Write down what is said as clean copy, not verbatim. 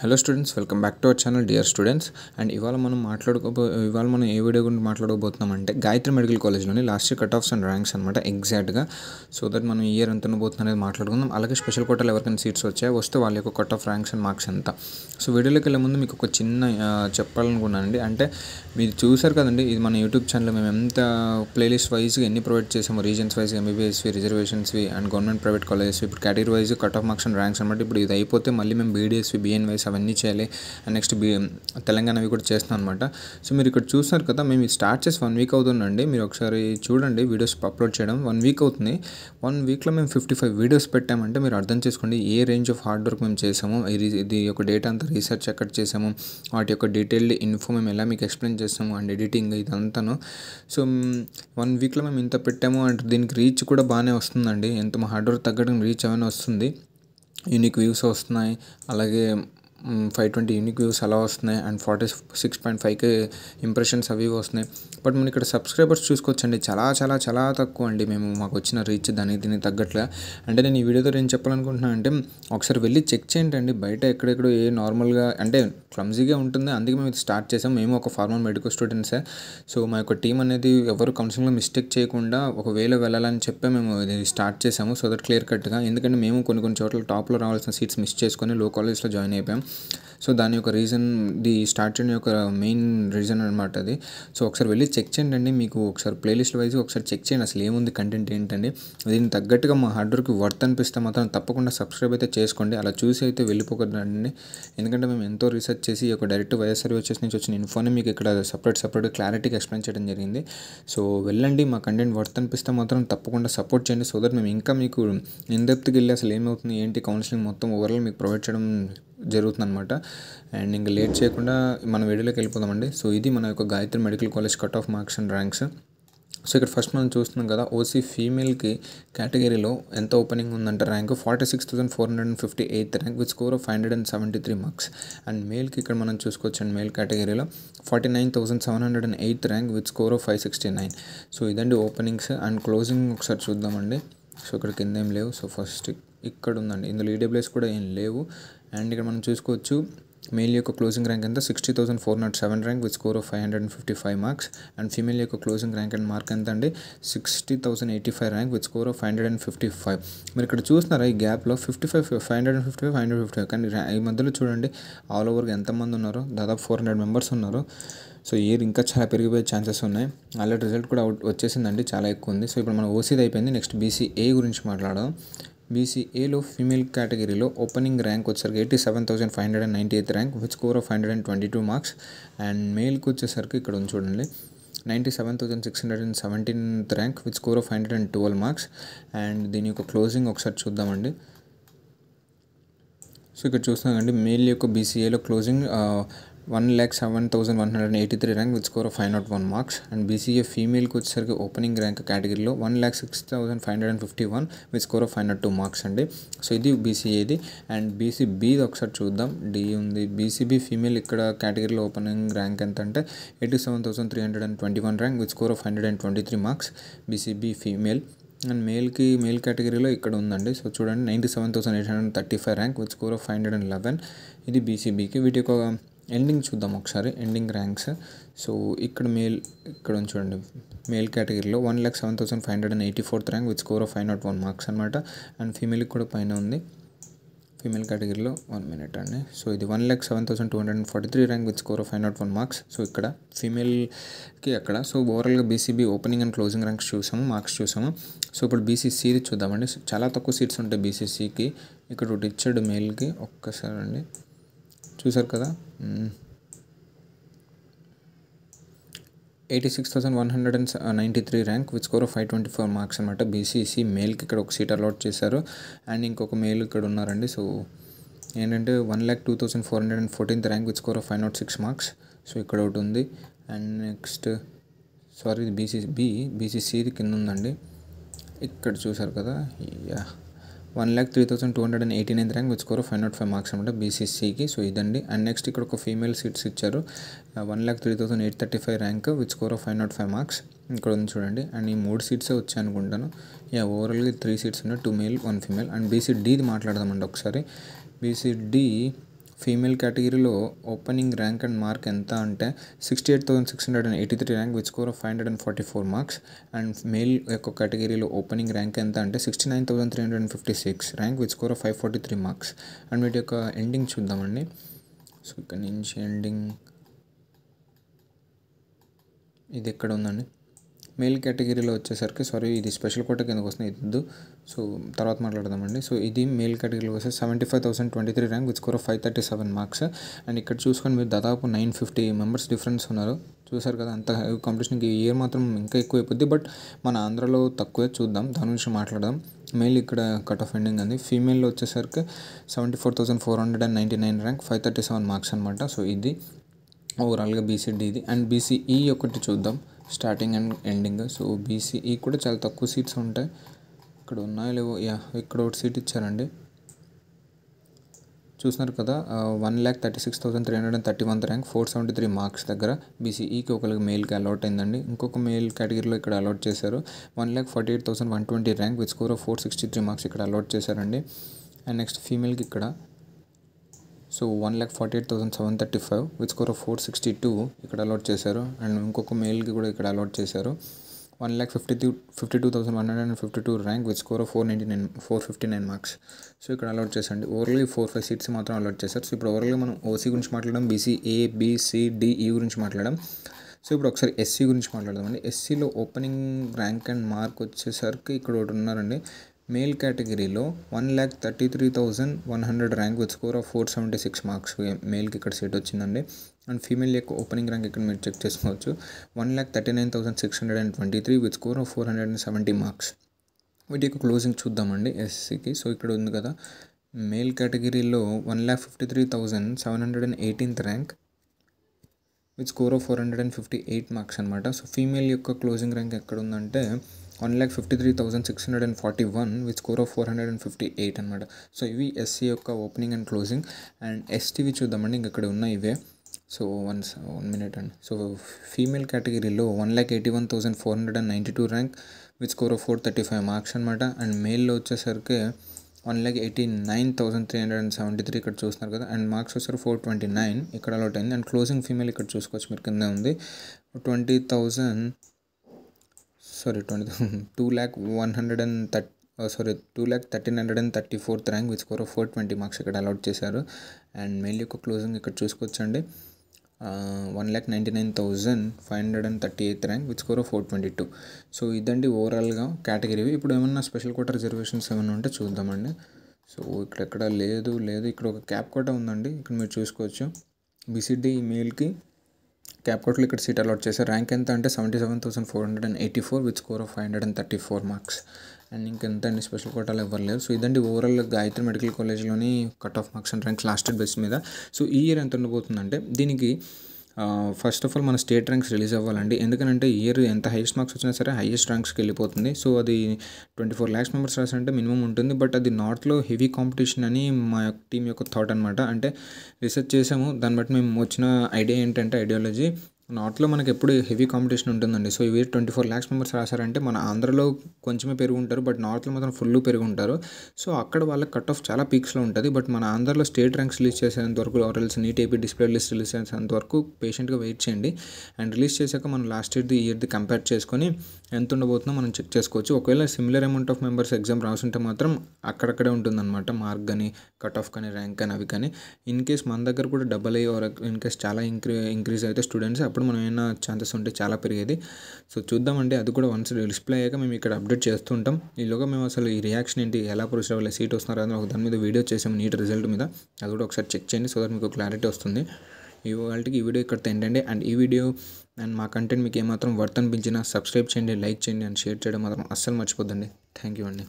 Hello students, welcome back to our channel dear students. And ఇవాళ మనం ఏ video గురించి మాట్లాడబోతున్నాం అంటే గాయత్రి మెడికల్ కాలేజ్లోని last year cut offs and ranks అనమాట ఎగ్జాక్ట్గా. సో దట్ మనం ఇయర్ ఎంత ఉండబోతుంది అనేది మాట్లాడుకుందాం. అలాగే స్పెషల్ కోటాలు ఎవరికైనా సీట్స్ వస్తే వాళ్ళ యొక్క cut off ranks and marks ఎంత. సో వీడియోలోకి వెళ్ళే ముందు మీకు ఒక చిన్న చెప్పాలనుకున్నానండి. అంటే మీరు చూసారు కదండి, ఇది మన యూట్యూబ్ ఛానల్ మేము ఎంత ప్లేలిస్ట్ వైజ్గా ఎన్ని ప్రొవైడ్ చేసాము, రీజన్స్ వైజ్, ఎంబీబీఎస్వి, రిజర్వేషన్స్వి అండ్ గవర్నమెంట్ ప్రైవేట్ కాలేజెస్, ఇప్పుడు category wise cut off marks and ranks అనమాట. ఇప్పుడు ఇది అయిపోతే మళ్ళీ మేము బీడీఎస్వి, బిఎన్ వైజ్ అవన్నీ చేయాలి. అండ్ నెక్స్ట్ తెలంగాణవి కూడా చేస్తున్నాం అనమాట. సో మీరు ఇక్కడ చూస్తున్నారు కదా, మేము స్టార్ట్ చేసి 1 వీక్ అవుతుందండి. మీరు ఒకసారి చూడండి, వీడియోస్ అప్లోడ్ చేయడం 1 వీక్ అవుతుంది. 1 వీక్లో మేము 55 వీడియోస్ పెట్టామంటే మీరు అర్థం చేసుకోండి ఏ రేంజ్ ఆఫ్ హార్డ్ వర్క్ మేము చేసాము. ఇది యొక్క డేటా అంతా రీసెర్చ్ ఎక్కడ చేసాము, వాటి యొక్క డీటెయిల్డ్ ఇన్ఫో మేము ఎలా మీకు ఎక్స్ప్లెయిన్ చేస్తాము అండ్ ఎడిటింగ్ ఇదంతాను. సో 1 వీక్లో మేము ఇంత పెట్టాము అంటే దీనికి రీచ్ కూడా బాగానే వస్తుందండి. ఎంత మా హార్డ్ వర్క్ తగ్గడం రీచ్ అవన్నీ వస్తుంది. యూనిక్ వ్యూస్ వస్తున్నాయి, అలాగే 520 యూనిక్ వ్యూస్ అలా వస్తున్నాయి అండ్ 46.5K ఇంప్రెషన్స్ అవి వస్తున్నాయి. బట్ మనం ఇక్కడ సబ్స్క్రైబర్స్ చూసుకోవచ్చండి, చాలా తక్కువ అండి. మాకు వచ్చిన రీచ్ దీనికి తగ్గట్లే. అంటే నేను ఈ వీడియోతో ఏం చెప్పాలనుకుంటున్నాను అంటే, ఒకసారి వెళ్ళి చెక్ చేయండి అండి. బయట ఎక్కడెక్కడో నార్మల్గా అంటే క్లమ్జీగా ఉంటుంది. అందుకే మేము ఇది స్టార్ట్ చేసాం. మేము ఒక ఫార్మర్ మెడికల్ స్టూడెంట్సే. సో మా యొక్క టీం అనేది ఎవరు కౌన్సిలింగ్లో మిస్టేక్ చేయకుండా ఒక వేలో వెళ్ళాలని చెప్పి మేము ఇది స్టార్ట్ చేసాము. సో దట్ క్లియర్ కట్గా, ఎందుకంటే మేము కొన్ని చోట్ల టాప్లో రావాల్సిన సీట్స్ మిస్ చేసుకొని లో కాలేజ్లో జాయిన్ అయిపోయాం. సో దాని యొక్క రీజన్, స్టార్ట్ చేయడం యొక్క మెయిన్ రీజన్ అనమాట అది. సో ఒకసారి వెళ్ళి చెక్ చేయండి అండి. మీకు ఒకసారి ప్లేలిస్ట్ వైజ్ ఒకసారి చెక్ చేయండి అసలు ఏముంది కంటెంట్ ఏంటండి. దీనికి తగ్గట్టుగా మా హార్డ్ వర్క్ వర్త్ అనిపిస్తే మాత్రం తప్పకుండా సబ్స్క్రైబ్ అయితే చేసుకోండి. అలా చూసి అయితే వెళ్ళిపోకండి. ఎందుకంటే మేము ఎంతో రీసెర్చ్ చేసి ఒక డైరెక్ట్ వైఎస్ఆర్ వచ్చేసి నుంచి వచ్చిన ఇన్ఫోని మీకు ఇక్కడ సపరేట్ క్లారిటీగా ఎక్స్ప్లెయిన్ చేయడం జరిగింది. సో వెళ్ళండి, మా కంటెంట్ వర్త్ అనిపిస్తే మాత్రం తప్పకుండా సపోర్ట్ చేయండి. సో దట్ మేము ఇంకా మీకు ఇన్డెప్త్కి వెళ్ళి అసలు ఏమవుతుంది ఏంటి కౌన్సిలింగ్ మొత్తం ఓవరాల్ మీకు ప్రొవైడ్ చేయడం జరుగుతుంది అనమాట. అండ్ ఇంకా లేట్ చేయకుండా మన వీడియోలోకి వెళ్ళిపోదామండి. సో ఇది మన యొక్క Gayatri medical college cut off marks and ranks. So ఇక్కడ ఫస్ట్ మనం చూస్తున్నాం కదా, ఓసీ ఫీమేల్కి కేటగిరీలో ఎంత ఓపెనింగ్ ఉందంటే rank 46,458 rank with score of 573 marks. And మేల్కి ఇక్కడ మనం చూసుకోవచ్చు అండి, మేల్ కేటగిరీలో 49,708 rank with score of 569. So ఇదండి ఓపెనింగ్స్. అండ్ క్లోజింగ్ ఒకసారి చూద్దామండి. సో ఇక్కడ కింద ఏం లేవు. సో ఫస్ట్ ఇక్కడ ఉందండి, ఇందులో ఈడబ్ల్యూఎస్ కూడా ఏం లేవు. అండ్ ఇక్కడ మనం చూసుకోవచ్చు మేల్ యొక్క క్లోజింగ్ ర్యాంక్ ఎంత 60,407 rank with score of 555 marks. And female యొక్క క్లోజింగ్ ర్యాంక్ అండ్ మార్క్ ఎంత అండి 60,085 ర్యాంక్ విత్ స్కోర్ ఆఫ్ 555. మీరు ఇక్కడ చూస్తున్నారా ఈ గ్యాప్లో 555 కానీ ఈ మధ్యలో చూడండి ఆల్ ఓవర్గా ఎంతమంది ఉన్నారో, దాదాపు 400 మెంబర్స్ ఉన్నారు. సో ఇయర్ ఇంకా చాలా పెరిగిపోయే ఛాన్సెస్ ఉన్నాయి. ఆల్రెడీ రిజల్ట్ కూడా వచ్చేసిందండి, చాలా ఎక్కువ ఉంది. సో ఇప్పుడు మన ఓసీది అయిపోయింది. నెక్స్ట్ బీసీఏ గురించి మాట్లాడదాం. బీసీఏలో ఫీమేల్ కేటగిరీలో ఓపెనింగ్ ర్యాంక్ వచ్చేసరికి 87,598 rank with score of 122 marks. And మేల్కి వచ్చేసరికి ఇక్కడ చూడండి 97,617 rank with score of 112 marks. And దీని యొక్క క్లోజింగ్ ఒకసారి చూద్దామండి. సో ఇక్కడ చూస్తున్నామండి మేల్ యొక్క బీసీఏలో closing 1,07,183 rank with score of 501 marks. And BCA ఫీమేల్కి వచ్చేసరికి ఓపెనింగ్ ర్యాంక్ కేటగిరీలో 1,06,551 విత్ స్కోర్ ఆఫ్ 502 మార్క్స్ అండి. సో ఇది బీసీఏది. అండ్ బీసీబీ ఒకసారి చూద్దాం, డి ఉంది. బీసీబీ ఫీమేల్ ఇక్కడ కేటగిరీలో ఓపెనింగ్ ర్యాంక్ ఎంత అంటే 87,321 rank with score of 123 marks BCB female. And male కేటగిరీలో ఇక్కడ ఉందండి. సో చూడండి 97,835 ర్యాంక్ విత్ స్కోర్ ఆఫ్ 511. ఇది బీసీబీకి. వీటి యొక్క ఎండింగ్ చూద్దాం ఒకసారి, ఎండింగ్ ర్యాంక్స్. సో ఇక్కడ చూడండి మేల్ కేటగిరీలో 1,07,584 rank with score of 501 marks అనమాట. అండ్ ఫీమేల్కి కూడా పైన ఉంది. ఫీమేల్ కేటగిరీలో 1 మినిట్ అండి. సో ఇది 1,07,243 rank with score of 501 marks. So ఇక్కడ ఫీమేల్కి అక్కడ. సో ఓవరాల్గా BCB opening and closing ranks చూసాము, మార్క్స్ చూసాము. సో ఇప్పుడు బీసీసీది చూద్దామండి. చాలా తక్కువ సీట్స్ ఉంటాయి బీసీసీకి. ఇక్కడ ఒకటి ఇచ్చాడు మేల్కి, ఒక్కసారి అండి చూసారు కదా 86,193 rank with score of 524 marks అనమాట. బీసీసీ మేల్కి ఇక్కడ ఒక సీట్ అలాట్ చేశారు. అండ్ ఇంకొక మేల్ ఇక్కడ ఉన్నారండి. సో ఏంటంటే 1,02,414 rank with score of 506 marks. So ఇక్కడ ఒకటి ఉంది. అండ్ నెక్స్ట్ ఇది బీసీసీది కింద ఉందండి. ఇక్కడ చూసారు కదా 1,03,289 rank with score of 505 marks అనమాట బీసీసీకి. సో ఇదండి. అండ్ నెక్స్ట్ ఇక్కడ ఒక ఫీమేల్ సీట్స్ ఇచ్చారు 1,03,835 rank with score of 505 marks. ఇక్కడ ఉంది చూడండి. అండ్ ఈ 3 సీట్సే వచ్చాయి అనుకుంటాను. ఓవరాల్గా 3 సీట్స్ ఉన్నాయి, 2 మేల్ 1 ఫీమేల్. అండ్ బీసీడీది మాట్లాడదామండి ఒకసారి. బీసీడీ ఫీమేల్ కేటగిరీలో ఓపెనింగ్ ర్యాంక్ అండ్ మార్క్ ఎంత అంటే 68,683 rank with score of 544 marks. And male యొక్క కేటగిరీలో ఓపెనింగ్ ర్యాంక్ ఎంత అంటే 69,356 rank with score of 543 marks. And వీటి యొక్క ఎండింగ్ చూద్దామండి. సో ఇక్కడ నుంచి ఎండింగ్ ఇది ఎక్కడ ఉందండి. మేల్ కేటగిరీలో వచ్చేసరికి ఇది స్పెషల్ కోటా కిందకు వస్తుంది, ఇది సో తర్వాత మాట్లాడదామండి. సో ఇది మేల్ కేటగిరీలో వస్తే 75,023 rank with score of 537 marks. And ఇక్కడ చూసుకొని మీరు దాదాపు 950 మెంబర్స్ డిఫరెన్స్ ఉన్నారు. చూసారు కదా, అంత కాంపిటీషన్కి ఈ ఇయర్ మాత్రం ఇంకా ఎక్కువ అయిపోద్ది. బట్ మన ఆంధ్రాలో తక్కువే, చూద్దాం దాని గురించి మాట్లాడదాం. మేల్ ఇక్కడ కట్ ఆఫ్ ఎండింగ్ అంది. ఫీమేల్లో వచ్చేసరికి 74,499 ర్యాంక్ 537 మార్క్స్ అనమాట. సో ఇది ఓవరాల్గా బీసీడీ ఇది. అండ్ బీసీఈ ఒకటి చూద్దాం, starting and ending. So BCE కూడా చాలా తక్కువ సీట్స్ ఉంటాయి. ఇక్కడ ఉన్నాయో లేవో, ఇక్కడ ఒకటి సీట్ ఇచ్చారండి, చూస్తున్నారు కదా. 1,36,331 ర్యాంక్ 473 మార్క్స్ దగ్గర బీసీఈకి ఒకరికి మేల్కి అలాట్ అయిందండి. ఇంకొక మేల్ కేటగిరీలో ఇక్కడ అలాట్ చేశారు. 1,48,120 rank with score of 463 marks ఇక్కడ అలాట్ చేశారండి. అండ్ నెక్స్ట్ ఫీమేల్కి ఇక్కడ సో 1,48,735 విత్ స్కోర్ ఆఫ్ 462 ఇక్కడ అలాట్ చేశారు. అండ్ ఇంకొక మేల్కి కూడా ఇక్కడ అలాట్ చేశారు. 1,52,152 rank with score of 459 marks. So ఇక్కడ అలాట్ చేసండి. ఓవరాల్గా 4-5 సీట్స్ మాత్రం అలాట్ చేశారు. సో ఇప్పుడు ఓవరాల్గా మనం ఓసీ గురించి మాట్లాడడం, బీసీ ABCDE గురించి మాట్లాడడం. సో ఇప్పుడు ఒకసారి ఎస్సీ గురించి మాట్లాడదామండి. ఎస్సీలో ఓపెనింగ్ ర్యాంక్ అండ్ మార్క్ వచ్చేసరికి ఇక్కడ ఒకటి ఉన్నారండి. మేల్ కేటగిరీలో 1,33,100 rank with score of 476 marks మేల్కి ఇక్కడ సీట్ వచ్చిందండి. అండ్ ఫీమేల్ యొక్క ఓపెనింగ్ ర్యాంక్ ఇక్కడ మీరు చెక్ చేసుకోవచ్చు. 1,39,623 విత్ స్కోర్ ఆఫ్ 470 మార్క్స్. వీటి యొక్క క్లోజింగ్ చూద్దామండి ఎస్సీకి. సో ఇక్కడ ఉంది కదా, మేల్ కేటగిరీలో 1,53,718 rank with score of 458 marks అనమాట. సో ఫీమేల్ యొక్క క్లోజింగ్ ర్యాంక్ ఎక్కడ ఉందంటే 1,53,641 విత్ స్కోర్ ఆఫ్ 458 అనమాట. సో ఇవి ఎస్సీ యొక్క opening and closing. And STV చూద్దామండి, ఇంక ఇక్కడ ఉన్న ఇవే. సో 1 మినిట్ అండి. సో ఫీమేల్ కేటగిరీలో 1,81,492 rank with score of 435 marks అనమాట. అండ్ మేల్లో వచ్చేసరికి 1,89,373 ఇక్కడ చూస్తున్నారు కదా. అండ్ మార్క్స్ వచ్చారు 429 ఇక్కడ అలాట్ అయింది. అండ్ క్లోజింగ్ ఫీమేల్ ఇక్కడ చూసుకోవచ్చు, మీరు కింద ఉంది 2,13,34 rank with score of 420 marks ఇక్కడ అలాట్ చేశారు. అండ్ మేల్ యొక్క క్లోజింగ్ ఇక్కడ చూసుకోవచ్చండి, 1,99,538 rank with score of 422. So ఇదండి ఓవరాల్గా కేటగిరీ. ఇప్పుడు ఏమన్నా స్పెషల్ కోటా రిజర్వేషన్స్ ఏమైనా ఉంటే చూద్దామండి. సో ఇక్కడ లేదు, ఇక్కడ ఒక క్యాప్ కోటా ఉందండి, ఇక్కడ మీరు చూసుకోవచ్చు. బీసీడీ మేల్కి క్యాప్ కోటాలో ఇక్కడ సీట్ అలాట్ చేశారు. ర్యాంక్ ఎంత అంటే 77,484 with score of 534 marks. And ఇంకెంత అండి, స్పెషల్ కోటాలు ఇవ్వలేదు. సో ఇదండి ఓవరాల్ గాయత్రి మెడికల్ కాలేజ్లోని cut off marks and ranks last base మీద. సో ఈ ఇయర్ ఎంత ఉండబోతుందంటే దీనికి ఫస్ట్ ఆఫ్ ఆల్ మన స్టేట్ ర్యాంక్స్ రిలీజ్ అవ్వాలండి. ఎందుకంటే ఇయర్ ఎంత హైయెస్ట్ మార్క్స్ వచ్చినా సరే హైయెస్ట్ ర్యాంక్స్కి వెళ్ళిపోతుంది. సో అది 24 lakhs మెంబర్స్ రాసంటే మినిమం ఉంటుంది. బట్ అది నార్త్లో హెవీ కాంపిటీషన్ అని మా టీం యొక్క థాట్ అనమాట. అంటే రీసెర్చ్ చేసాము, దాన్ని బట్టి మేము వచ్చిన ఐడియా ఏంటంటే ఐడియాలజీ నార్త్లో మనకి ఎప్పుడు హెవీ కాంపిటీషన్ ఉంటుందండి. సో ఇవి 24 lakhs మెంబర్స్ రాశారంటే మన ఆంధ్రలో కొంచెమే పెరుగుంటారు, బట్ నార్త్లో మాత్రం ఫుల్ పెరుగుంటారు. సో అక్కడ వాళ్ళకి కట్ ఆఫ్ చాలా పీక్స్లో ఉంటుంది. బట్ మన ఆంధ్రలో స్టేట్ ర్యాంక్స్ రిలీజ్ చేసేంత వరకు, ఆర్ఎల్స్ NEET AP display list release చేసేంత వరకు పేషెంట్గా వెయిట్ చేయండి. అండ్ రిలీజ్ చేశాక మనం లాస్ట్ ఇయర్ది కంపేర్ చేసుకొని ఎంత ఉండబోతుందో మనం చెక్ చేసుకోవచ్చు. ఒకవేళ similar amount of members exam రాసుంటే మాత్రం అక్కడక్కడే ఉంటుందన్నమాట, మార్క్ కానీ కట్ ఆఫ్ కానీ ర్యాంక్ కానీ అవి కానీ. ఇన్ కేస్ మన దగ్గర కూడా డబల్ అయ్యి ఆర్ ఇన్ కేస్ చాలా ఇంక్రీజ్ అయితే స్టూడెంట్స్, అప్పుడు మనం ఏమైనా ఛాన్సెస్ ఉంటే చాలా పెరిగేది. సో చూద్దామండి, అది కూడా వన్స్ డిస్ప్లే అయ్యాక మేము ఇక్కడ అప్డేట్ చేస్తుంటాం. ఈలోగా మేము అసలు ఈ రియాక్షన్ ఏంటి, ఎలా ప్రొసీడ్ అవ్వాలి, సీట్ వస్తున్నారా అని ఒక దాని మీద వీడియో చేసాము నీట్ రిజల్ట్ మీద. అది కూడా ఒకసారి చెక్ చేయండి, సో దట్ మీకు క్లారిటీ వస్తుంది. ఈ వీడియో ఇక్కడితో ఏంటంటే, అండ్ ఈ వీడియో అండ్ మా కంటెంట్ మీకు ఏమాత్రం వర్త్ అనిపించినా సబ్స్క్రైబ్ చేయండి, లైక్ చేయండి అండ్ షేర్ చేయడం మాత్రం అస్సలు మర్చిపోద్దండి. థ్యాంక్ యూ అండి.